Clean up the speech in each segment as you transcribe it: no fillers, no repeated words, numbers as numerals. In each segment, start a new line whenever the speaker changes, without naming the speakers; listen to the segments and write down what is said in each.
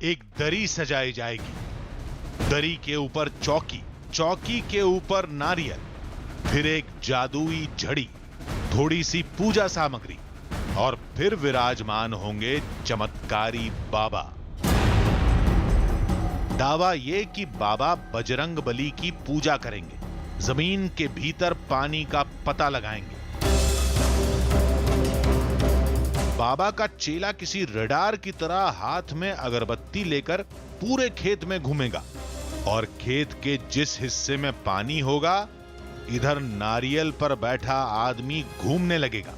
एक दरी सजाई जाएगी, दरी के ऊपर चौकी, चौकी के ऊपर नारियल, फिर एक जादुई झड़ी, थोड़ी सी पूजा सामग्री और फिर विराजमान होंगे चमत्कारी बाबा। दावा यह कि बाबा बजरंग बली की पूजा करेंगे, जमीन के भीतर पानी का पता लगाएंगे। बाबा का चेला किसी रडार की तरह हाथ में अगरबत्ती लेकर पूरे खेत में घूमेगा और खेत के जिस हिस्से में पानी होगा, इधर नारियल पर बैठा आदमी घूमने लगेगा।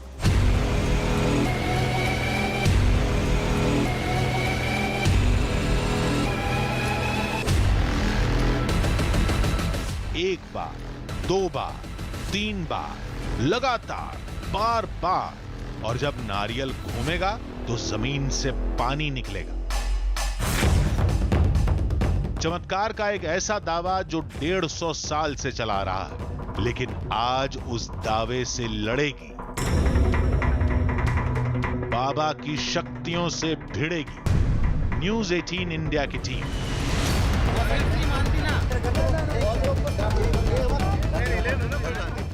एक बार, दो बार, तीन बार, लगातार, बार बार, और जब नारियल घूमेगा तो जमीन से पानी निकलेगा। चमत्कार का एक ऐसा दावा जो 150 साल से चला रहा है, लेकिन आज उस दावे से लड़ेगी, बाबा की शक्तियों से भिड़ेगी न्यूज़ 18 इंडिया की टीम।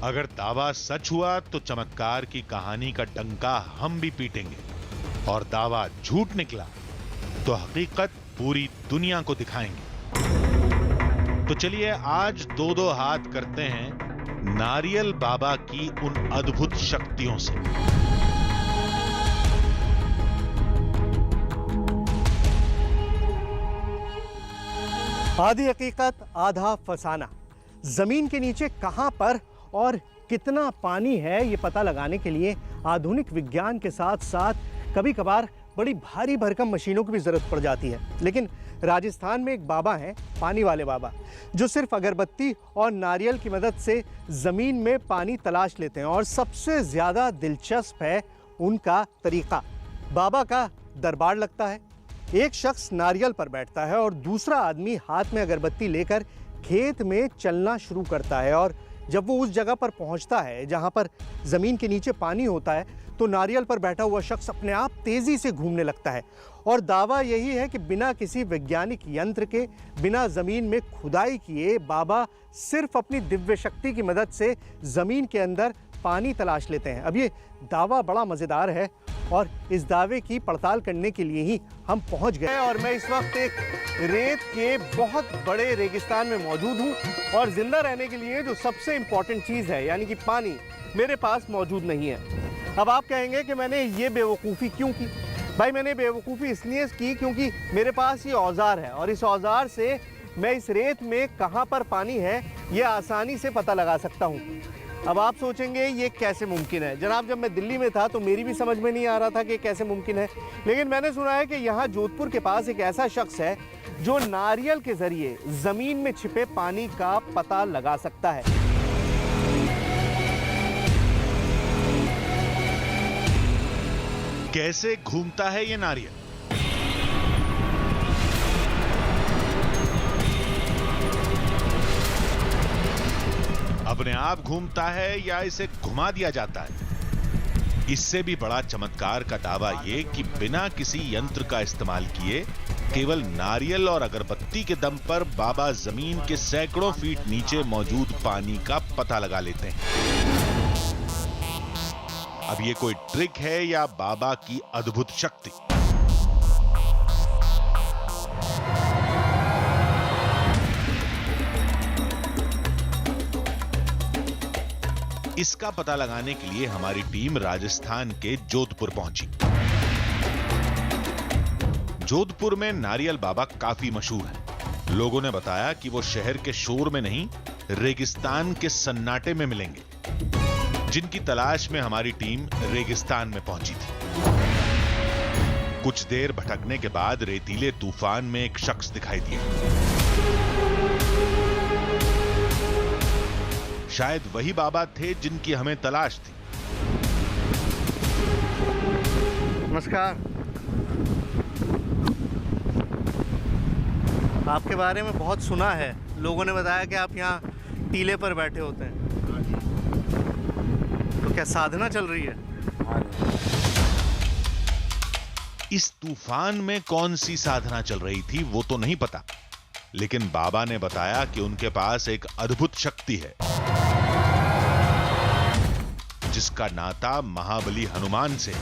अगर दावा सच हुआ तो चमत्कार की कहानी का डंका हम भी पीटेंगे, और दावा झूठ निकला तो हकीकत पूरी दुनिया को दिखाएंगे। तो चलिए आज दो दो हाथ करते हैं नारियल बाबा की उन अद्भुत शक्तियों से।
आधी हकीकत आधा फसाना। जमीन के नीचे कहां पर और कितना पानी है ये पता लगाने के लिए आधुनिक विज्ञान के साथ साथ कभी कभार बड़ी भारी भरकम मशीनों की भी जरूरत पड़ जाती है। लेकिन राजस्थान में एक बाबा हैं, पानी वाले बाबा, जो सिर्फ अगरबत्ती और नारियल की मदद से ज़मीन में पानी तलाश लेते हैं। और सबसे ज़्यादा दिलचस्प है उनका तरीक़ा। बाबा का दरबार लगता है, एक शख्स नारियल पर बैठता है और दूसरा आदमी हाथ में अगरबत्ती लेकर खेत में चलना शुरू करता है। और जब वो उस जगह पर पहुंचता है जहां पर ज़मीन के नीचे पानी होता है, तो नारियल पर बैठा हुआ शख्स अपने आप तेज़ी से घूमने लगता है। और दावा यही है कि बिना किसी वैज्ञानिक यंत्र के, बिना ज़मीन में खुदाई किए, बाबा सिर्फ अपनी दिव्य शक्ति की मदद से ज़मीन के अंदर पानी तलाश लेते हैं। अब ये दावा बड़ा मज़ेदार है और इस दावे की पड़ताल करने के लिए ही हम पहुंच गए। और मैं इस वक्त एक रेत के बहुत बड़े रेगिस्तान में मौजूद हूं और ज़िंदा रहने के लिए जो सबसे इम्पॉर्टेंट चीज़ है, यानी कि पानी, मेरे पास मौजूद नहीं है। अब आप कहेंगे कि मैंने ये बेवकूफ़ी क्यों की? भाई मैंने बेवकूफ़ी इसलिए की क्योंकि मेरे पास ये औजार है और इस औजार से मैं इस रेत में कहाँ पर पानी है ये आसानी से पता लगा सकता हूँ। अब आप सोचेंगे ये कैसे मुमकिन है? जनाब, जब मैं दिल्ली में था तो मेरी भी समझ में नहीं आ रहा था कि कैसे मुमकिन है, लेकिन मैंने सुना है कि यहाँ जोधपुर के पास एक ऐसा शख्स है जो नारियल के जरिए ज़मीन में छिपे पानी का पता लगा सकता है।
कैसे घूमता है ये नारियल? अपने आप घूमता है या इसे घुमा दिया जाता है? इससे भी बड़ा चमत्कार का दावा ये कि बिना किसी यंत्र का इस्तेमाल किए, केवल नारियल और अगरबत्ती के दम पर बाबा जमीन के सैकड़ों फीट नीचे मौजूद पानी का पता लगा लेते हैं। अब ये कोई ट्रिक है या बाबा की अद्भुत शक्ति? इसका पता लगाने के लिए हमारी टीम राजस्थान के जोधपुर पहुंची। जोधपुर में नारियल बाबा काफी मशहूर है। लोगों ने बताया कि वो शहर के शोर में नहीं, रेगिस्तान के सन्नाटे में मिलेंगे, जिनकी तलाश में हमारी टीम रेगिस्तान में पहुंची थी। कुछ देर भटकने के बाद रेतीले तूफान में एक शख्स दिखाई दिया। शायद वही बाबा थे जिनकी हमें तलाश थी।
नमस्कार। आपके बारे में बहुत सुना है, लोगों ने बताया कि आप यहाँ टीले पर बैठे होते हैं। तो क्या साधना चल रही है?
इस तूफान में कौन सी साधना चल रही थी वो तो नहीं पता, लेकिन बाबा ने बताया कि उनके पास एक अद्भुत शक्ति है जिसका नाता महाबली हनुमान से।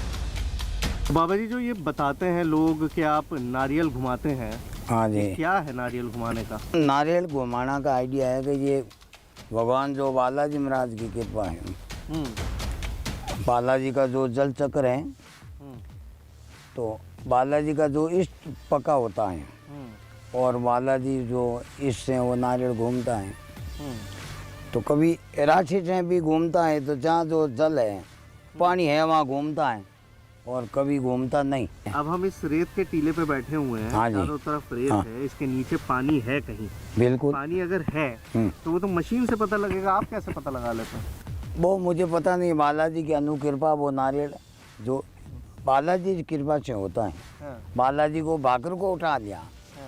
बाबा जी, जो ये बताते हैं लोग कि आप नारियल घुमाते हैं,
हाँ जी,
क्या है नारियल घुमाने का?
नारियल घुमाना का आइडिया है कि ये भगवान जो बालाजी महाराज की कृपा है, बालाजी का जो जल चक्र है, तो बालाजी का जो इष्ट पका होता है और बालाजी जो इष्ट से वो नारियल घूमता है, तो कभी राक्षस में भी घूमता है, तो जहाँ जो जल है पानी है वहाँ घूमता है और कभी घूमता नहीं।
अब हम इस रेत के टीले पे बैठे हुए हैं,
हाँ जी,
चारों तरफ रेत
हाँ,
है, इसके नीचे पानी है कहीं?
बिल्कुल।
पानी अगर है तो वो तो मशीन से पता लगेगा, आप कैसे पता लगा लेते हैं?
वो मुझे पता नहीं, बालाजी की अनुकृपा, वो नारियल जो बालाजी की कृपा से होता है।
हाँ।
बालाजी को भाकर को उठा लिया,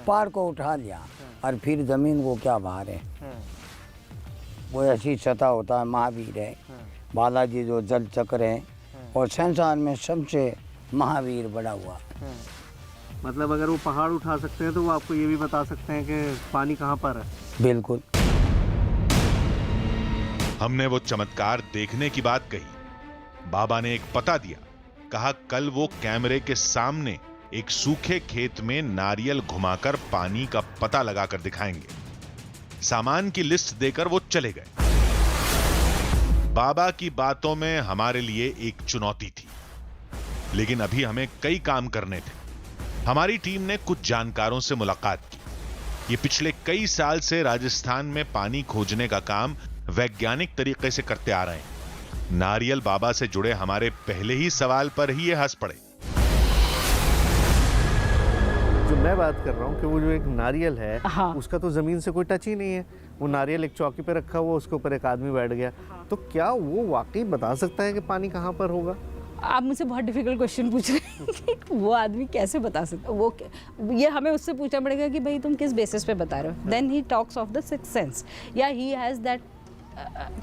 पहाड़ को उठा लिया और फिर जमीन को क्या बाहर है, वो ऐसी सतह होता है। महावीर है बालाजी जो जल चक्र है और संसार में सबसे महावीर बड़ा हुआ।
मतलब अगर वो पहाड़ उठा सकते हैं तो वो आपको ये भी बता सकते हैं कि पानी कहाँ पर है?
बिल्कुल।
हमने वो चमत्कार देखने की बात कही, बाबा ने एक पता दिया, कहा कल वो कैमरे के सामने एक सूखे खेत में नारियल घुमाकर पानी का पता लगाकर दिखाएंगे। सामान की लिस्ट देकर वो चले गए। बाबा की बातों में हमारे लिए एक चुनौती थी, लेकिन अभी हमें कई काम करने थे। हमारी टीम ने कुछ जानकारों से मुलाकात की। ये पिछले कई साल से राजस्थान में पानी खोजने का काम वैज्ञानिक तरीके से करते आ रहे हैं। नारियल बाबा से जुड़े हमारे पहले ही सवाल पर ही ये हंस पड़े।
जो मैं बात कर रहा हूँ कि वो जो एक नारियल है,
हाँ।
उसका तो जमीन से कोई टच ही नहीं है। वो नारियल एक चौकी पे रखा हुआ, उसके ऊपर एक आदमी बैठ गया। तो क्या वो वाकई बता सकता है कि पानी कहाँ पर होगा?
आप मुझसे बहुत डिफिकल्ट क्वेश्चन पूछ रहे हैं कि वो आदमी कैसे बता सकता, वो ये हमें उससे पूछना पड़ेगा कि भाई तुम किस बेसिस पे बता रहे हो। Then he talks of the sixth sense या ही हैज़ दैट।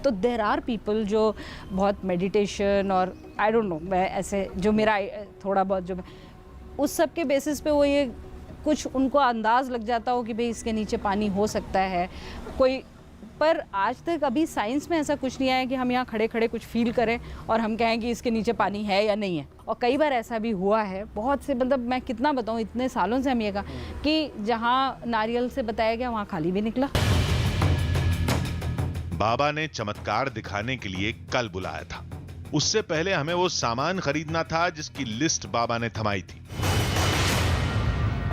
तो देर आर पीपल जो बहुत मेडिटेशन और आई डोंट नो, मैं ऐसे जो मेरा थोड़ा बहुत जो मैं उस सब के बेसिस पे वो ये कुछ उनको अंदाज़ लग जाता हो कि भाई इसके नीचे पानी हो सकता है कोई। पर आज तक अभी साइंस में ऐसा कुछ नहीं आया कि हम यहाँ खड़े खड़े कुछ फील करें और हम कहें कि इसके नीचे पानी है या नहीं है। और कई बार ऐसा भी हुआ है, बहुत से, मतलब मैं कितना बताऊँ, इतने सालों से हम ये कहा कि जहाँ नारियल से बताया गया वहाँ खाली भी निकला।
बाबा ने चमत्कार दिखाने के लिए कल बुलाया था। उससे पहले हमें वो सामान खरीदना था जिसकी लिस्ट बाबा ने थमाई थी।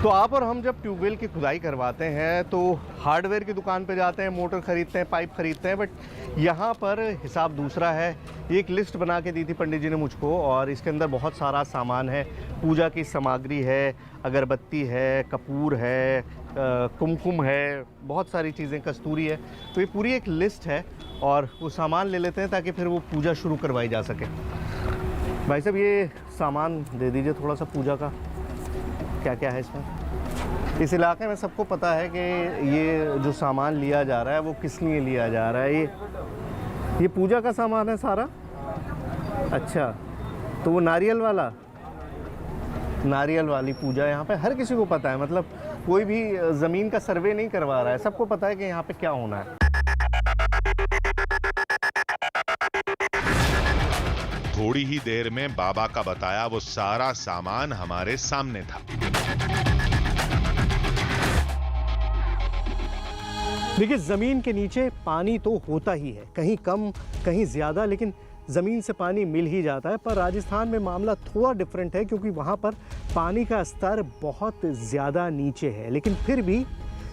तो आप और हम जब ट्यूबवेल की खुदाई करवाते हैं तो हार्डवेयर की दुकान पे जाते हैं, मोटर खरीदते हैं, पाइप खरीदते हैं, बट यहाँ पर हिसाब दूसरा है। एक लिस्ट बना के दी थी पंडित जी ने मुझको, और इसके अंदर बहुत सारा सामान है। पूजा की सामग्री है, अगरबत्ती है, कपूर है, कुमकुम है, बहुत सारी चीज़ें, कस्तूरी है। तो ये पूरी एक लिस्ट है और वो सामान ले लेते हैं ताकि फिर वो पूजा शुरू करवाई जा सके। भाई साहब, ये सामान दे दीजिए थोड़ा सा पूजा का, क्या क्या है इसमें? इस इलाके में सबको पता है कि ये जो सामान लिया जा रहा है वो किस लिए लिया जा रहा है। ये पूजा का सामान है सारा। अच्छा, तो वो नारियल वाली पूजा यहाँ पे हर किसी को पता है। मतलब कोई भी ज़मीन का सर्वे नहीं करवा रहा है, सबको पता है कि यहाँ पे क्या होना है।
थोड़ी ही देर में बाबा का बताया वो सारा सामान हमारे सामने था।
देखिए, ज़मीन के नीचे पानी तो होता ही है, कहीं कम कहीं ज़्यादा, लेकिन ज़मीन से पानी मिल ही जाता है। पर राजस्थान में मामला थोड़ा डिफरेंट है क्योंकि वहाँ पर पानी का स्तर बहुत ज़्यादा नीचे है। लेकिन फिर भी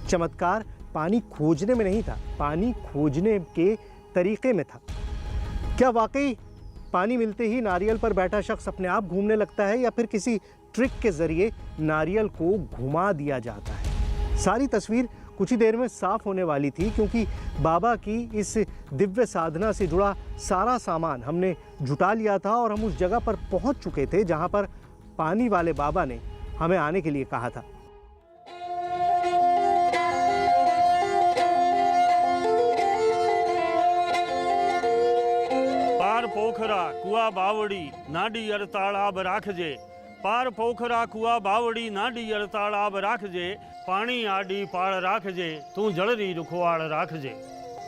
चमत्कार पानी खोजने में नहीं था, पानी खोजने के तरीके में था। क्या वाकई पानी मिलते ही नारियल पर बैठा शख्स अपने आप घूमने लगता है या फिर किसी ट्रिक के ज़रिए नारियल को घुमा दिया जाता है? सारी तस्वीर कुछ ही देर में साफ होने वाली थी क्योंकि बाबा की इस दिव्य साधना से जुड़ा सारा सामान हमने जुटा लिया था और हम उस जगह पर पहुंच चुके थे जहां पर पानी वाले बाबा ने हमें आने के लिए कहा था।
पार पोखरा कुआ बावड़ी नाडी अर तालाब राखजे पार पोखरा कुआ बावड़ी नाडियल तालाब राखजे, पानी आडी पाड़ राखजे, तू जलरी रुखवाड़ राखजे।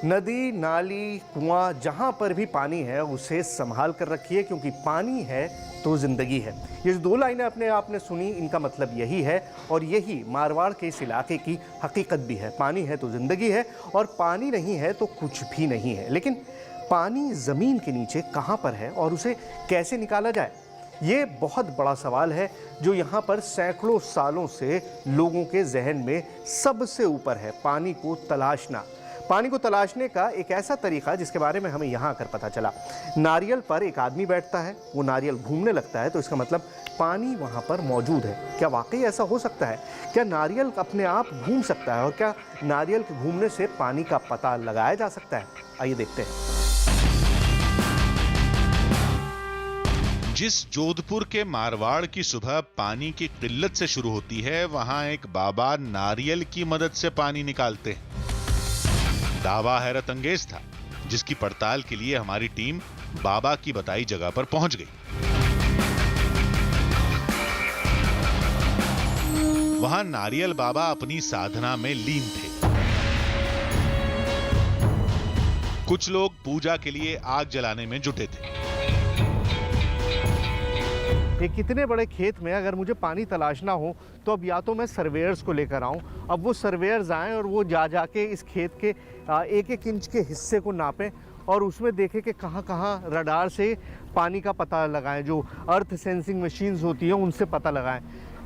नदी, नाली, कुआं, जहाँ पर भी पानी है उसे संभाल कर रखिए, क्योंकि पानी है तो जिंदगी है। ये जो दो लाइनें अपने आपने सुनी, इनका मतलब यही है, और यही मारवाड़ के इस इलाके की हकीकत भी है। पानी है तो जिंदगी है, और पानी नहीं है तो कुछ भी नहीं है। लेकिन पानी ज़मीन के नीचे कहाँ पर है और उसे कैसे निकाला जाए, ये बहुत बड़ा सवाल है, जो यहाँ पर सैकड़ों सालों से लोगों के जहन में सबसे ऊपर है। पानी को तलाशना, पानी को तलाशने का एक ऐसा तरीका जिसके बारे में हमें यहाँ आकर पता चला। नारियल पर एक आदमी बैठता है, वो नारियल घूमने लगता है, तो इसका मतलब पानी वहाँ पर मौजूद है। क्या वाकई ऐसा हो सकता है? क्या नारियल अपने आप घूम सकता है, और क्या नारियल के घूमने से पानी का पता लगाया जा सकता है? आइए देखते हैं।
जिस जोधपुर के मारवाड़ की सुबह पानी की किल्लत से शुरू होती है, वहां एक बाबा नारियल की मदद से पानी निकालते हैं। दावा हैरत अंगेज था, जिसकी पड़ताल के लिए हमारी टीम बाबा की बताई जगह पर पहुंच गई। वहां नारियल बाबा अपनी साधना में लीन थे। कुछ लोग पूजा के लिए आग जलाने में जुटे थे।
एक इतने बड़े खेत में अगर मुझे पानी तलाशना हो, तो अब या तो मैं सर्वेयर्स को लेकर आऊं, अब वो सर्वेयर्स आएं और वो जाके इस खेत के एक एक इंच के हिस्से को नापें और उसमें देखें कि कहाँ कहाँ रडार से पानी का पता लगाएं, जो अर्थ सेंसिंग मशीन्स होती हैं उनसे पता लगाएं।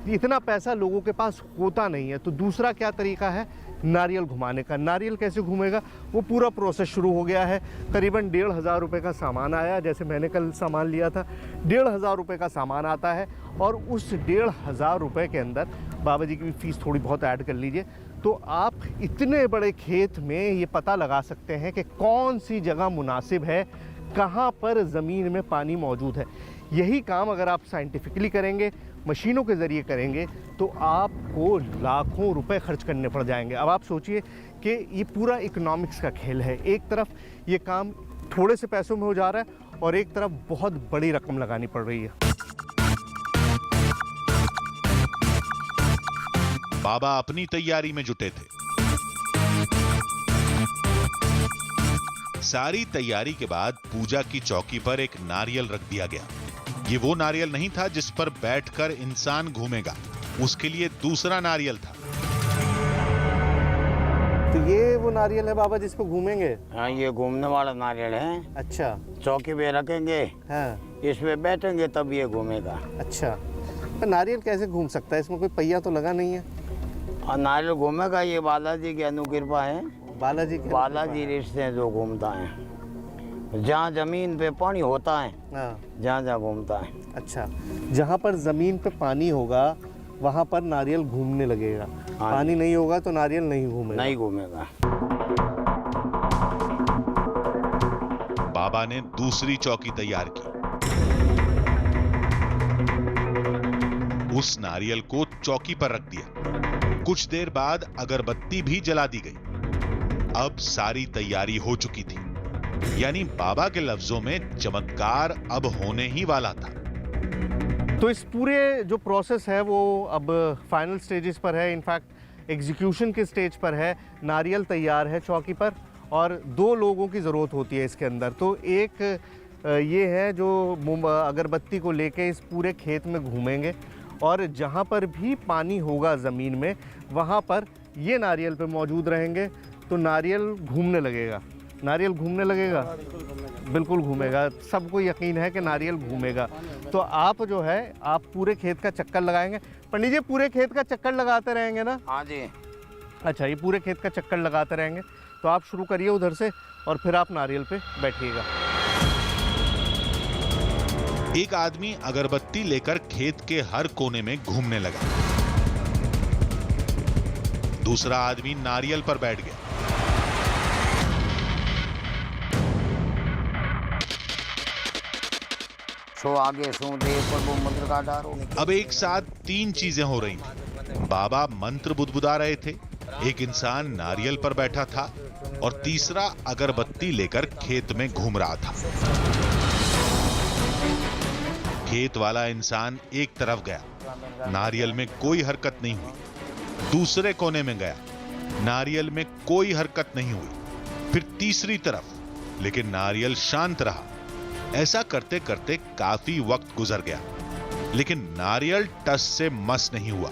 इतना पैसा लोगों के पास होता नहीं है। तो दूसरा क्या तरीका है? नारियल घुमाने का। नारियल कैसे घूमेगा? वो पूरा प्रोसेस शुरू हो गया है। करीबन 1,500 रुपये का सामान आया, जैसे मैंने कल सामान लिया था। 1,500 रुपये का सामान आता है, और उस 1,500 रुपये के अंदर बाबा जी की फीस थोड़ी बहुत ऐड कर लीजिए, तो आप इतने बड़े खेत में ये पता लगा सकते हैं कि कौन सी जगह मुनासिब है, कहाँ पर ज़मीन में पानी मौजूद है। यही काम अगर आप साइंटिफिकली करेंगे, मशीनों के ज़रिए करेंगे, तो आपको लाखों रुपए खर्च करने पड़ जाएंगे। अब आप सोचिए कि ये पूरा इकोनॉमिक्स का खेल है। एक तरफ ये काम थोड़े से पैसों में हो जा रहा है, और एक तरफ बहुत बड़ी रकम लगानी पड़ रही है।
बाबा अपनी तैयारी में जुटे थे। सारी तैयारी के बाद पूजा की चौकी पर एक नारियल रख दिया गया। ये वो नारियल नहीं था जिस पर बैठकर इंसान घूमेगा, उसके लिए दूसरा नारियल था।
तो ये वो नारियल है बाबा जिस पर घूमेंगे?
हाँ, ये घूमने वाला नारियल है।
अच्छा।
चौकी पे रखेंगे,
हाँ,
इस पे बैठेंगे तब ये घूमेगा।
अच्छा। तो नारियल कैसे घूम सकता है? इसमें कोई पहिया तो लगा नहीं है।
और नारियल घूमेगा, ये बालाजी की अनुकृपा है। बालाजी रिश्ते हैं जो घूमता है। जहाँ जमीन पे पानी होता है,
हाँ,
जहाँ जहाँ घूमता है।
अच्छा, जहाँ पर जमीन पे पानी होगा वहाँ पर नारियल घूमने लगेगा।
हाँ,
पानी नहीं होगा तो नारियल नहीं घूमेगा।
नहीं घूमेगा।
बाबा ने दूसरी चौकी तैयार की। उस नारियल को चौकी पर रख दिया। कुछ देर बाद अगरबत्ती भी जला दी गई। अब सारी तैयारी हो चुकी थी, यानी बाबा के लफ्जों में चमत्कार अब होने ही वाला था।
तो इस पूरे जो प्रोसेस है वो अब फाइनल स्टेजेस पर है। इनफैक्ट एग्जीक्यूशन के स्टेज पर है। नारियल तैयार है चौकी पर, और 2 लोगों की ज़रूरत होती है इसके अंदर। तो एक ये है जो अगरबत्ती को लेके इस पूरे खेत में घूमेंगे, और जहाँ पर भी पानी होगा ज़मीन में वहाँ पर ये नारियल पे मौजूद रहेंगे। तो नारियल घूमने लगेगा। नारियल घूमने लगेगा, बिल्कुल घूमेगा। सबको यकीन है कि नारियल घूमेगा। तो आप जो है आप पूरे खेत का चक्कर लगाएंगे। पंडित जी, पूरे खेत का चक्कर लगाते रहेंगे ना?
हाँ जी।
अच्छा, ये पूरे खेत का चक्कर लगाते रहेंगे। तो आप शुरू करिए उधर से, और फिर आप नारियल पे बैठिएगा।
एक आदमी अगरबत्ती लेकर खेत के हर कोने में घूमने लगा। दूसरा आदमी नारियल पर बैठ गया।
सो आगे सो दे प्रभु मंत्र का डारो।
अब एक साथ 3 चीजें हो रही थी। बाबा मंत्र बुदबुदा रहे थे, एक इंसान नारियल पर बैठा था, और तीसरा अगरबत्ती लेकर खेत में घूम रहा था। खेत वाला इंसान एक तरफ गया, नारियल में कोई हरकत नहीं हुई। दूसरे कोने में गया, नारियल में कोई हरकत नहीं हुई। फिर तीसरी तरफ, लेकिन नारियल शांत रहा। ऐसा करते करते काफी वक्त गुजर गया, लेकिन नारियल टस से मस नहीं हुआ।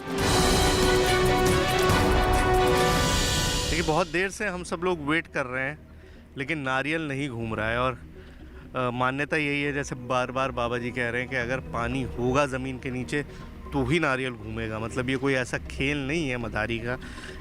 देखिए, बहुत देर से हम सब लोग वेट कर रहे हैं, लेकिन नारियल नहीं घूम रहा है। और मान्यता यही है, जैसे बार बार बाबा जी कह रहे हैं कि अगर पानी होगा ज़मीन के नीचे तो ही नारियल घूमेगा। मतलब ये कोई ऐसा खेल नहीं है मदारी का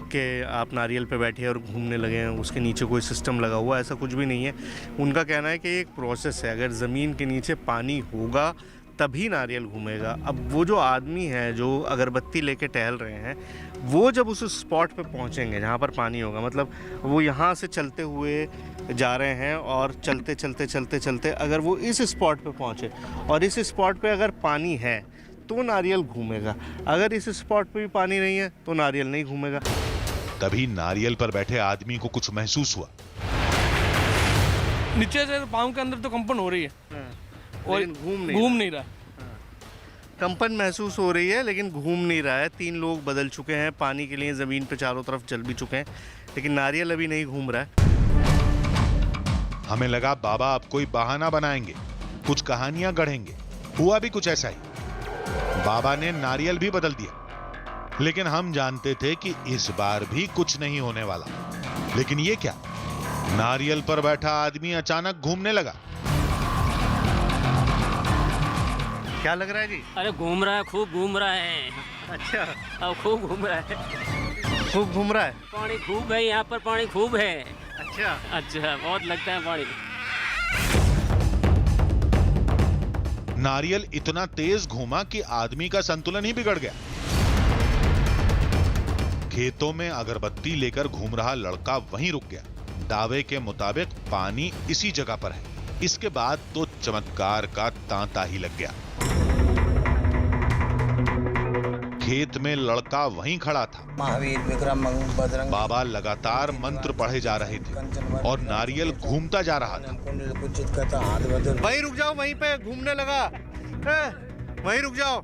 कि आप नारियल पे बैठे और घूमने लगे हैं, उसके नीचे कोई सिस्टम लगा हुआ, ऐसा कुछ भी नहीं है। उनका कहना है कि ये एक प्रोसेस है, अगर ज़मीन के नीचे पानी होगा तभी नारियल घूमेगा। अब वो जो आदमी है जो अगरबत्ती लेके टहल रहे हैं, वो जब उस स्पॉट पे पहुंचेंगे जहाँ पर पानी होगा, मतलब वो यहाँ से चलते हुए जा रहे हैं और चलते चलते चलते चलते अगर वो इस स्पॉट पे पहुँचे और इस स्पॉट पे अगर पानी है तो नारियल घूमेगा, अगर इस स्पॉट पे भी पानी नहीं है तो नारियल नहीं घूमेगा।
तभी नारियल पर बैठे आदमी को कुछ महसूस हुआ।
नीचे से पाँव के अंदर तो कंपन हो रही है और
लेकिन
घूम नहीं रहा।
कंपन महसूस हो रही है लेकिन घूम नहीं रहा है। 3 लोग बदल चुके हैं, पानी के लिए ज़मीन पे चारों तरफ चल भी चुके हैं, लेकिन नारियल अभी नहीं घूम रहा है।
हमें लगा बाबा अब कोई बहाना बनाएंगे, कुछ कहानियां गढ़ेंगे। हुआ भी कुछ ऐसा ही। बाबा ने नारियल भी बदल दिया, लेकिन हम जानते थे कि इस बार भी कुछ नहीं होने वाला। लेकिन ये क्या, नारियल पर बैठा आदमी अचानक घूमने लगा।
क्या लग रहा है जी?
अरे घूम रहा है, खूब घूम रहा है।
अच्छा,
अब खूब घूम रहा है,
खूब घूम रहा है।
पानी खूब है यहाँ पर, पानी खूब है।
अच्छा,
अच्छा, बहुत लगता है पानी।
नारियल इतना तेज घूमा कि आदमी का संतुलन ही बिगड़ गया। खेतों में अगरबत्ती लेकर घूम रहा लड़का वहीं रुक गया। दावे के मुताबिक पानी इसी जगह पर है। इसके बाद तो चमत्कार का तांता ही लग गया। खेत में लड़का वहीं खड़ा था।
महावीर विक्रम बजरंग
बाबा लगातार मंत्र पढ़े जा रहे थे और नारियल घूमता जा रहा था।
वहीं रुक जाओ, वहीं पे घूमने लगा। वहीं रुक जाओ।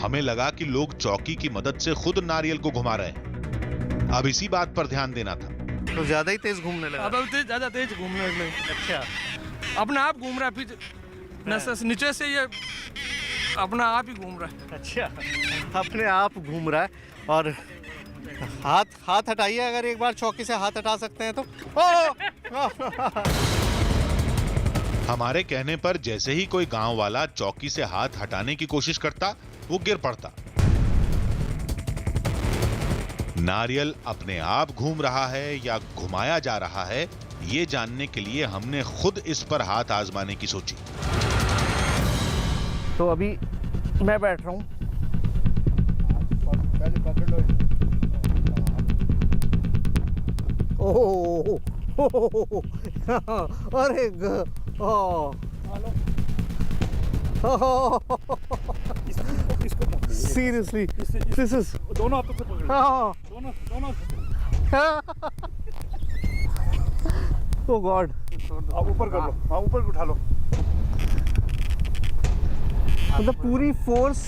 हमें लगा कि लोग चौकी की मदद से खुद नारियल को घुमा रहे हैं। अब इसी बात पर ध्यान देना था।
तो ज्यादा ही तेज घूमने लगा।
अब ज्यादा तेज घूमने लगे।
अच्छा,
अपने आप घूम रहा है, पीछे नीचे से ये अपना आप ही घूम रहा है।
अच्छा, अपने आप घूम रहा है। और हाथ हटाइए, अगर एक बार चौकी से हाथ हटा सकते हैं तो।
हमारे कहने पर जैसे ही कोई गांव वाला चौकी से हाथ हटाने की कोशिश करता, वो गिर पड़ता। नारियल अपने आप घूम रहा है या घुमाया जा रहा है, ये जानने के लिए हमने खुद इस पर हाथ आजमाने की सोची।
तो अभी मैं बैठ रहा हूँ। अरे सीरियसली, दिस इज
दोनों हाथों से पकड़ो। दोनों
ओ गॉड,
आप ऊपर कर लो। हाँ, ऊपर उठा लो।
मतलब पूरी फोर्स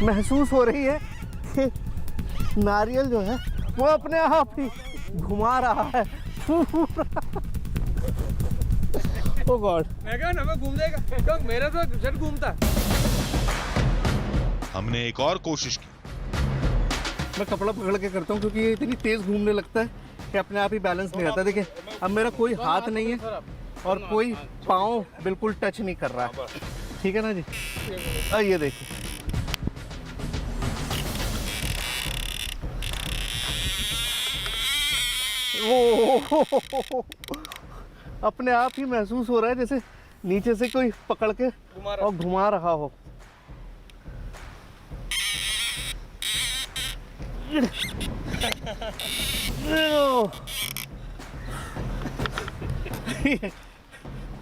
महसूस हो रही है कि नारियल जो है वो अपने आप ही घुमा रहा है। ओ गॉड,
मैं क्या ना घूम जाएगा, क्यों मेरा तो झट घूमता है।
हमने एक और कोशिश की।
मैं कपड़ा पकड़ के करता हूँ क्योंकि ये इतनी तेज घूमने लगता है कि अपने आप ही बैलेंस नहीं आता। देखिए, अब मेरा कोई हाथ नहीं है और कोई पाँव बिल्कुल टच नहीं कर रहा है। ठीक है ना जी? ये देखिए, ओ अपने आप ही महसूस हो रहा है जैसे नीचे से कोई पकड़ के और घुमा रहा हो।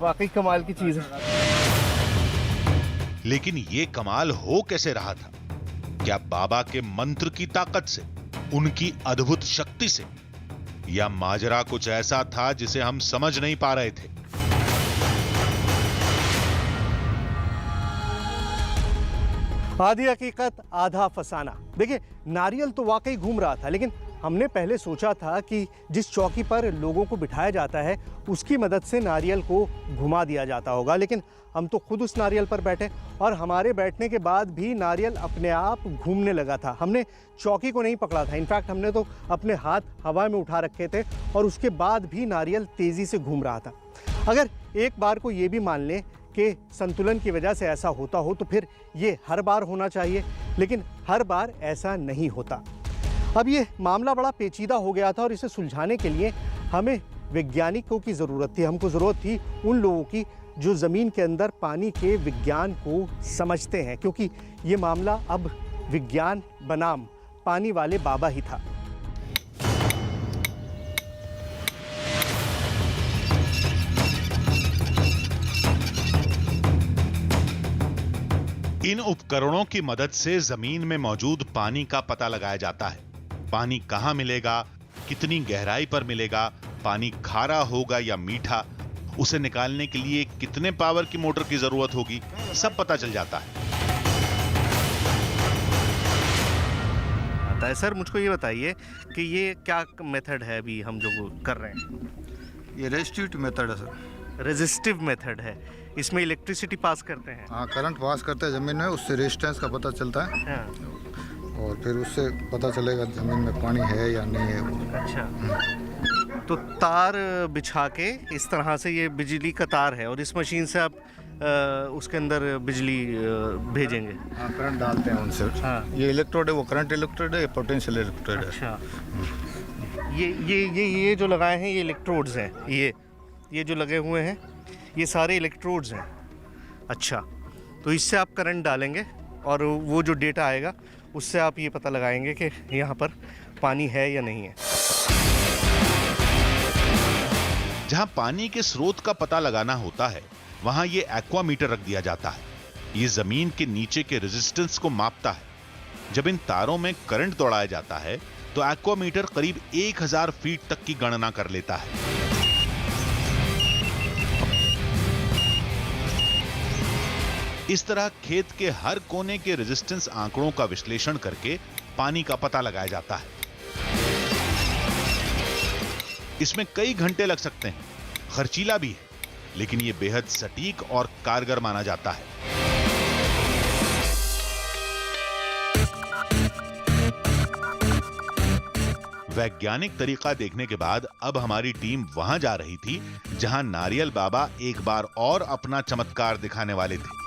वाकई कमाल की चीज है।
लेकिन ये कमाल हो कैसे रहा था? क्या बाबा के मंत्र की ताकत से, उनकी अद्भुत शक्ति से, या माजरा कुछ ऐसा था जिसे हम समझ नहीं पा रहे थे?
आधी हकीकत आधा फसाना। देखिए, नारियल तो वाकई घूम रहा था, लेकिन हमने पहले सोचा था कि जिस चौकी पर लोगों को बिठाया जाता है उसकी मदद से नारियल को घुमा दिया जाता होगा, लेकिन हम तो खुद उस नारियल पर बैठे और हमारे बैठने के बाद भी नारियल अपने आप घूमने लगा था। हमने चौकी को नहीं पकड़ा था, इनफैक्ट हमने तो अपने हाथ हवा में उठा रखे थे और उसके बाद भी नारियल तेज़ी से घूम रहा था। अगर एक बार को ये भी मान लें कि संतुलन की वजह से ऐसा होता हो तो फिर ये हर बार होना चाहिए, लेकिन हर बार ऐसा नहीं होता। अब ये मामला बड़ा पेचीदा हो गया था और इसे सुलझाने के लिए हमें वैज्ञानिकों की ज़रूरत थी। हमको ज़रूरत थी उन लोगों की जो ज़मीन के अंदर पानी के विज्ञान को समझते हैं, क्योंकि ये मामला अब विज्ञान बनाम पानी वाले बाबा ही था।
इन उपकरणों की मदद से जमीन में मौजूद पानी का पता लगाया जाता है। पानी कहां मिलेगा, कितनी गहराई पर मिलेगा, पानी खारा होगा या मीठा, उसे निकालने के लिए कितने पावर की मोटर की जरूरत होगी, सब पता चल जाता है।
आता है सर, मुझको ये बताइए कि ये क्या मेथड है अभी हम जो कर रहे हैं?
ये रेजिस्टिव मेथड है सर।
रेजिस्टिव मेथड है, इसमें इलेक्ट्रिसिटी पास करते हैं।
हाँ, करंट पास करते हैं ज़मीन में, उससे रेजिस्टेंस का पता चलता है।
हाँ।
और फिर उससे पता चलेगा ज़मीन में पानी है या नहीं है।
अच्छा, तो तार बिछा के इस तरह से ये बिजली का तार है और इस मशीन से आप उसके अंदर बिजली भेजेंगे।
हाँ, करंट डालते हैं उनसे।
हाँ।
ये इलेक्ट्रोड है, वो करंट इलेक्ट्रोड है, ये पोटेंशियल इलेक्ट्रोड है।
अच्छा, ये जो लगाए हैं ये इलेक्ट्रोड्स हैं, ये जो लगे हुए हैं ये सारे इलेक्ट्रोड्स हैं। अच्छा, तो इससे आप करंट डालेंगे और वो जो डेटा आएगा उससे आप ये पता लगाएंगे कि यहाँ पर पानी है या नहीं है।
जहां पानी के स्रोत का पता लगाना होता है वहां ये एक्वामीटर रख दिया जाता है। ये जमीन के नीचे के रेजिस्टेंस को मापता है। जब इन तारों में करंट दौड़ाया जाता है तो एक्वामीटर करीब 1000 फीट तक की गणना कर लेता है। इस तरह खेत के हर कोने के रेजिस्टेंस आंकड़ों का विश्लेषण करके पानी का पता लगाया जाता है। इसमें कई घंटे लग सकते हैं, खर्चीला भी है, लेकिन यह बेहद सटीक और कारगर माना जाता है। वैज्ञानिक तरीका देखने के बाद अब हमारी टीम वहां जा रही थी जहां नारियल बाबा एक बार और अपना चमत्कार दिखाने वाले थे।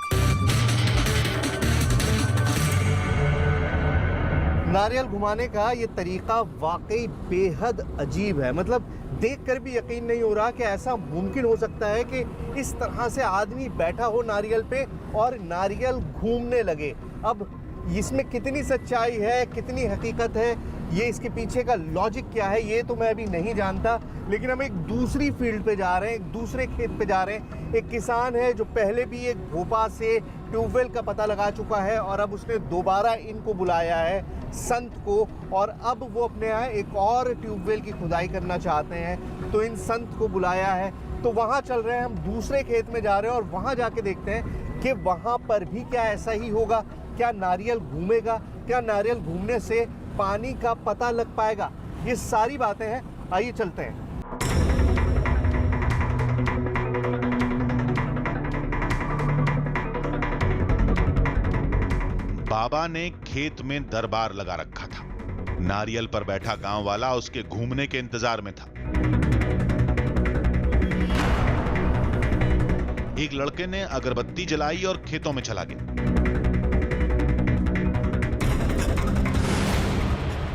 नारियल घुमाने का ये तरीका वाकई बेहद अजीब है। मतलब देखकर भी यकीन नहीं हो रहा कि ऐसा मुमकिन हो सकता है कि इस तरह से आदमी बैठा हो नारियल पे और नारियल घूमने लगे। अब इसमें कितनी सच्चाई है, कितनी हकीकत है, ये इसके पीछे का लॉजिक क्या है, ये तो मैं अभी नहीं जानता। लेकिन हम एक दूसरी फील्ड पे जा रहे हैं, एक दूसरे खेत पे जा रहे हैं। एक किसान है जो पहले भी एक भोपा से ट्यूबवेल का पता लगा चुका है और अब उसने दोबारा इनको बुलाया है, संत को, और अब वो अपने यहाँ एक और ट्यूबवेल की खुदाई करना चाहते हैं, तो इन संत को बुलाया है। तो वहाँ चल रहे हैं, हम दूसरे खेत में जा रहे हैं और वहाँ जाके देखते हैं कि वहाँ पर भी क्या ऐसा ही होगा। क्या नारियल घूमेगा, क्या नारियल घूमने से पानी का पता लग पाएगा? ये सारी बातें हैं, आइए चलते हैं।
बाबा ने खेत में दरबार लगा रखा था। नारियल पर बैठा गांव वाला उसके घूमने के इंतजार में था। एक लड़के ने अगरबत्ती जलाई और खेतों में चला गया।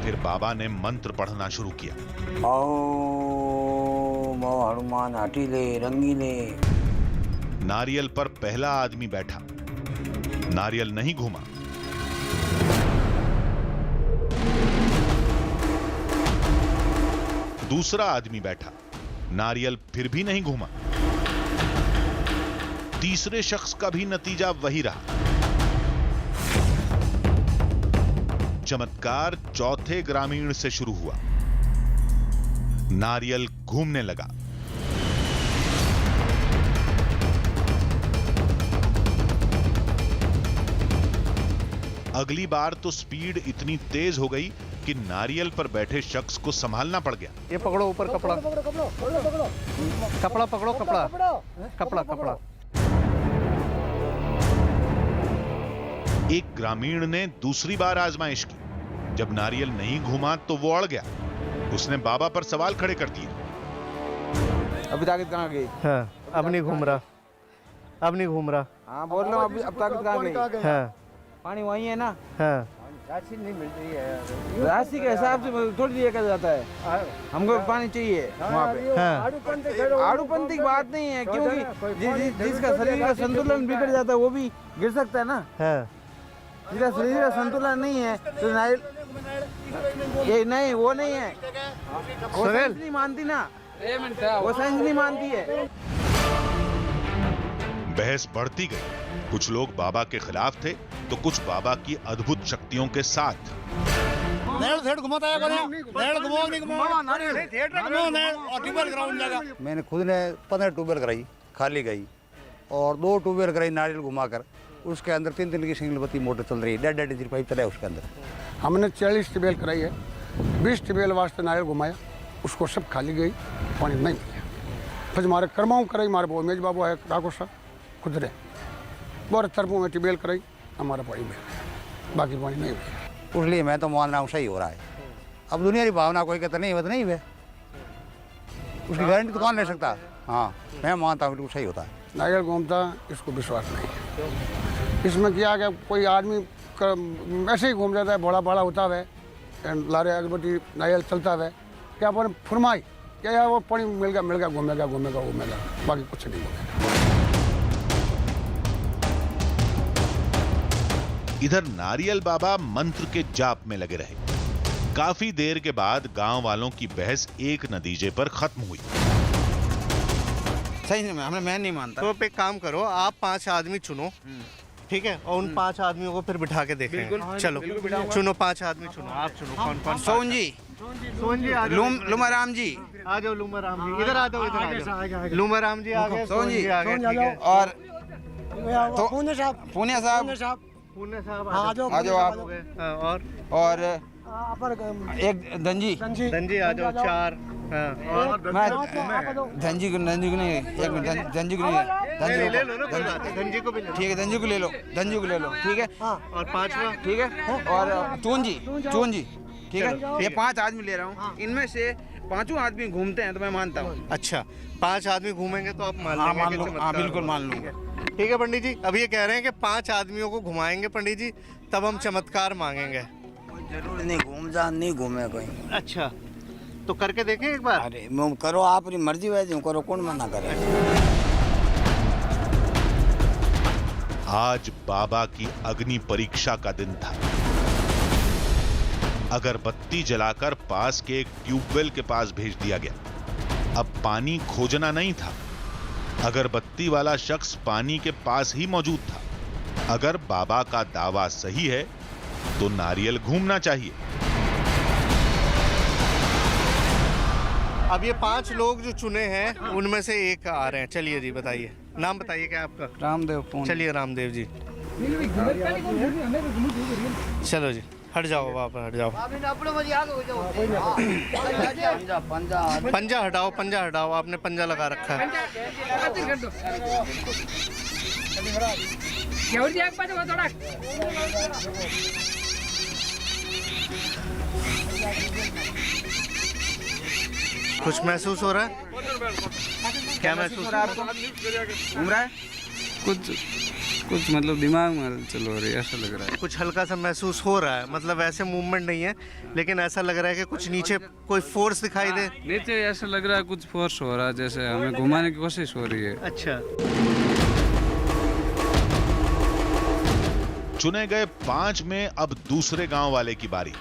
फिर बाबा ने मंत्र पढ़ना शुरू किया।
ओम हनुमान हठीले रंगीले।
नारियल पर पहला आदमी बैठा, नारियल नहीं घूमा। दूसरा आदमी बैठा, नारियल फिर भी नहीं घूमा। तीसरे शख्स का भी नतीजा वही रहा। चमत्कार चौथे ग्रामीण से शुरू हुआ। नारियल घूमने लगा। अगली बार तो स्पीड इतनी तेज हो गई कि नारियल पर बैठे शख्स को संभालना पड़ गया।
ये पकड़ो ऊपर कपड़ा, कपड़ा पकड़ो, कपड़ा कपड़ा कपड़ा।
एक ग्रामीण ने दूसरी बार आजमाइश की। जब नारियल नहीं घूमा तो वो अड़ गया। उसने बाबा पर सवाल खड़े कर दिए।
अभी ताकत कहाँ गई?
हाँ, अब नहीं घूम रहा, अब नहीं घूम रहा।
हाँ बोल रहा हूँ, अब ताकत कहाँ गई?
हाँ
पानी वही है ना?
हाँ,
राशि नहीं मिल रही है। राशि के हिसाब से थोड़ी दिया जाता है। हमको पानी चाहिए वहाँ पे।
हाँ।
आड़ूपंथी की बात नहीं है, क्योंकि जिसका शरीर का संतुलन बिगड़ जाता है वो भी गिर सकता है ना।
हाँ।
जिसका शरीर का संतुलन नहीं है तो नारियल ये नहीं, वो नहीं है, वो साइंस नहीं मानती ना, वो साइंस नहीं मानती है।
बहस बढ़ती गई। कुछ लोग बाबा के खिलाफ थे तो कुछ बाबा की अद्भुत शक्तियों के साथ।
मैंने खुद ने 15 ट्यूबवेल कराई, खाली गई, और 2 ट्यूबवेल कराई नारियल घुमाकर। उसके अंदर 3 की सिंगल बत्ती मोटर चल रही है, 1.5 इंच पाइप चला है उसके अंदर।
हमने 40 ट्यूबवेल कराई है, 20 ट्यूबवेल वास्ते नारियल घुमाया, उसको सब खाली गई, पानी नहीं मिला। फिर हमारे कर्माओं कराई, हमारे वो मेज बाबू है ठाकुर साहब खुद रहे, बहुत तरफों में ट्यूबवेल कराई, हमारा पानी मिल गया, बाकी पानी नहीं मिला।
इसलिए मैं तो मान रहा हूँ सही हो रहा है। अब दुनिया की भावना कोई कहता नहीं, नहीं है, उसकी गारंटी तो कौन ले सकता। हाँ, मैं मानता हूँ बिल्कुल सही होता है।
नारियल घूमता इसको विश्वास नहीं है। इसमें क्या कि कोई आदमी ऐसे ही घूम जाता है, बड़ा बड़ा होता है, लारे अगरबत्ती नारियल चलता है, क्या अपन फरमाई क्या यार वो पानी मिल गया घूमेगा, बाकी कुछ नहीं होगा।
इधर नारियल बाबा मंत्र के जाप में लगे रहे। काफी देर के बाद गांव वालों की बहस एक नतीजे पर खत्म हुई।
सही नहीं, मैं नहीं मानता।
तो एक काम करो, आप 5 आदमी चुनो, ठीक है, और उन 5 आदमियों को फिर बिठा के देखेंगे। चलो चुनो, 5 आदमी चुनो, आप चुनो कौन?
सोन जी, लुमाराम जी,
आ जाओ। लुमाराम जी इधर आ जाओ, इधर आ जाओ। लुमाराम जी आ गए,
सोन जी
आ गए,
और पुण्य साहब, पुण्य साहब
आ जाओ
आप, और एक धनजी
आ जाओ, 4।
धनजी को नहीं, एक मिनट, धनजी को नहीं,
धनजी को भी
ठीक है, धनजी को ले लो, ठीक है,
और 5वां,
ठीक है, और चून जी, ठीक है। ये 5 आदमी ले रहा हूँ, इनमें से 5 आदमी घूमते हैं तो मैं मानता हूँ।
अच्छा, 5 आदमी घूमेंगे तो आप मान लेंगे?
हाँ बिल्कुल मान लूँगा।
ठीक है पंडित जी, अब ये कह रहे हैं कि 5 आदमियों को घुमाएंगे पंडित जी, तब हम चमत्कार मांगेंगे।
जरूरी नहीं नहीं घूमे कोई।
अच्छा, तो करके देखें एक बार।
अरे करो, आप अपनी मर्जी वैसे करो, कौन मना करे।
आज बाबा की अग्नि परीक्षा का दिन था। अगरबत्ती जलाकर पास के एक ट्यूबवेल के पास भेज दिया गया। अब पानी खोजना नहीं था, अगरबत्ती वाला शख्स पानी के पास ही मौजूद था। अगर बाबा का दावा सही है तो नारियल घूमना चाहिए।
अब ये 5 लोग जो चुने हैं उनमें से एक आ रहे हैं। चलिए जी, बताइए, नाम बताइए क्या आपका?
रामदेव।
चलिए रामदेव जी, चलो जी, हट जाओ, वहाँ पर हट जाओ। पंजा हटाओ, आपने पंजा लगा रखा है। कुछ महसूस हो रहा है? क्या महसूस हो रहा है आपको?
घूम रहा है कुछ मतलब दिमाग में चल रही है, ऐसा लग रहा है।
कुछ हल्का सा महसूस हो रहा है, मतलब ऐसे मूवमेंट नहीं है, लेकिन ऐसा लग रहा है कि कुछ नीचे कोई फोर्स दिखाई दे।
नीचे ऐसा लग रहा है कुछ फोर्स हो रहा है, जैसे हमें घुमाने की कोशिश हो रही है।
अच्छा,
चुने गए 5 में अब दूसरे गांव वाले की बारी।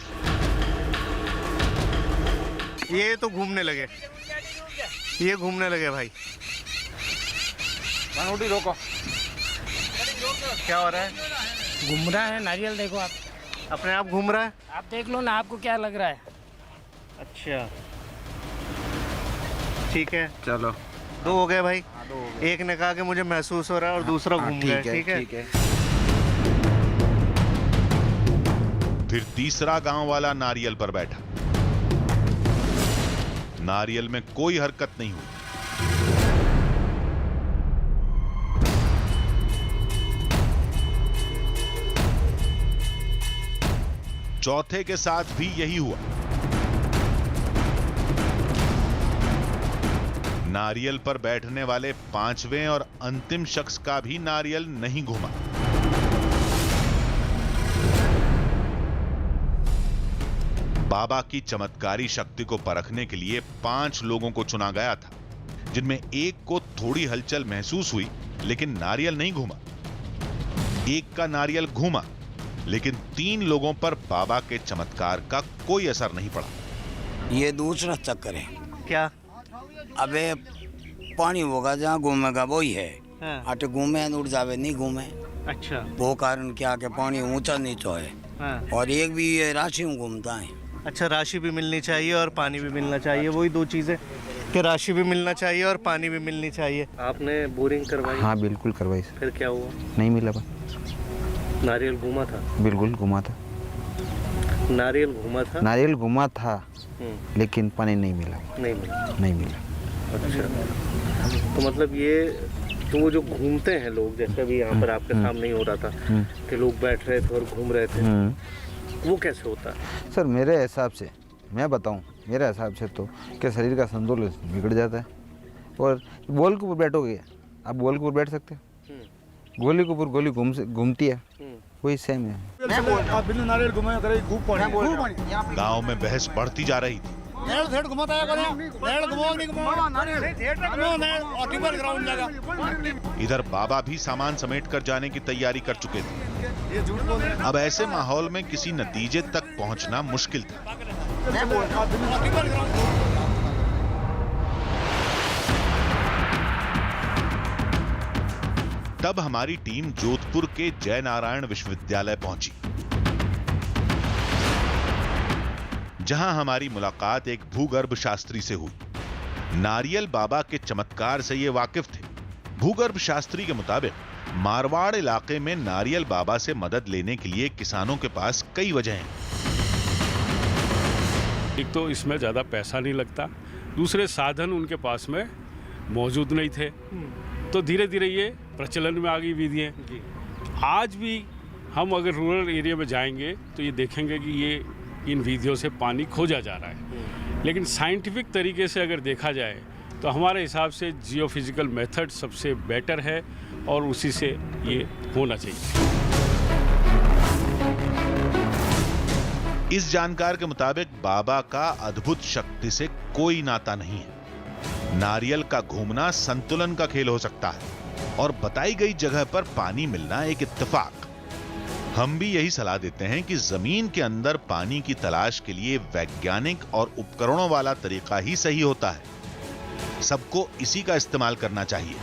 ये तो घूमने लगे, ये घूमने लगे भाई।
रोको,
क्या हो रहा है?
घूम रहा है नारियल, देखो आप
अपने आप घूम रहा है।
आप देख लो ना, आपको क्या लग रहा है?
अच्छा, ठीक है,
चलो
2 हो गए भाई। एक ने कहा कि मुझे महसूस हो रहा है और दूसरा घूम गया। ठीक है।
फिर तीसरा गांव वाला नारियल पर बैठा। नारियल में कोई हरकत नहीं हुई। चौथे के साथ भी यही हुआ। नारियल पर बैठने वाले पांचवें और अंतिम शख्स का भी नारियल नहीं घूमा। बाबा की चमत्कारी शक्ति को परखने के लिए 5 लोगों को चुना गया था, जिनमें एक को थोड़ी हलचल महसूस हुई लेकिन नारियल नहीं घूमा। एक का नारियल घूमा लेकिन 3 लोगों पर बाबा के चमत्कार का कोई असर नहीं पड़ा।
ये दूसरा चक्कर है।
क्या?
अबे पानी होगा जहाँ घूमेगा वही है।
हाँ।
आटे घूमे उड़ जावे नहीं घूमे।
अच्छा।
वो कारण क्या कि पानी ऊंचा नीचा है।
हाँ।
और एक भी ये राशि में घूमता है।
अच्छा, राशि भी मिलनी चाहिए और पानी भी मिलना चाहिए, वही 2 चीजें कि राशि भी मिलना चाहिए और पानी भी मिलनी चाहिए। आपने बोरिंग करवाई?
हाँ बिल्कुल करवाई।
फिर क्या हुआ?
नहीं मिला।
नारियल घूमा था?
बिल्कुल घुमा था।
नारियल घूमा था?
नारियल घुमा था लेकिन पानी नहीं मिला। नहीं मिला।
अच्छा, तो मतलब ये तो वो जो घूमते हैं लोग, जैसे अभी यहाँ पर आपके सामने ही हो रहा था कि लोग बैठ रहे थे और घूम रहे थे, वो कैसे होता है?
सर मेरे हिसाब से मैं बताऊं, मेरे हिसाब से तो कि शरीर का संतुलन बिगड़ जाता है। और बॉल के ऊपर बैठोगे, आप बॉल के ऊपर बैठ सकते हो, गोली के ऊपर गोली घूमती है, वही सेम है।
गांव में बहस बढ़ती जा रही थी। इधर बाबा भी सामान समेट कर जाने की तैयारी कर चुके थे। अब ऐसे माहौल में किसी नतीजे तक पहुंचना मुश्किल था। तब हमारी टीम जोधपुर के जय नारायण विश्वविद्यालय पहुंची, जहां हमारी मुलाकात एक भूगर्भ शास्त्री से हुई। नारियल बाबा के चमत्कार से ये वाकिफ थे। भूगर्भ शास्त्री के मुताबिक मारवाड़ इलाके में नारियल बाबा से मदद लेने के लिए किसानों के पास कई वजह हैं।
एक तो इसमें ज़्यादा पैसा नहीं लगता, दूसरे साधन उनके पास में मौजूद नहीं थे, तो धीरे धीरे ये प्रचलन में आ गई विधियाँ। आज भी हम अगर रूरल एरिया में जाएंगे तो ये देखेंगे कि ये इन विधियों से पानी खोजा जा रहा है। लेकिन साइंटिफिक तरीके से अगर देखा जाए तो हमारे हिसाब से जियोफिजिकल मेथड सबसे बेटर है और उसी से ये होना चाहिए।
इस जानकार के मुताबिक बाबा का अद्भुत शक्ति से कोई नाता नहीं है। नारियल का घूमना संतुलन का खेल हो सकता है और बताई गई जगह पर पानी मिलना एक इत्तेफाक। हम भी यही सलाह देते हैं कि जमीन के अंदर पानी की तलाश के लिए वैज्ञानिक और उपकरणों वाला तरीका ही सही होता है। सबको इसी का इस्तेमाल करना चाहिए।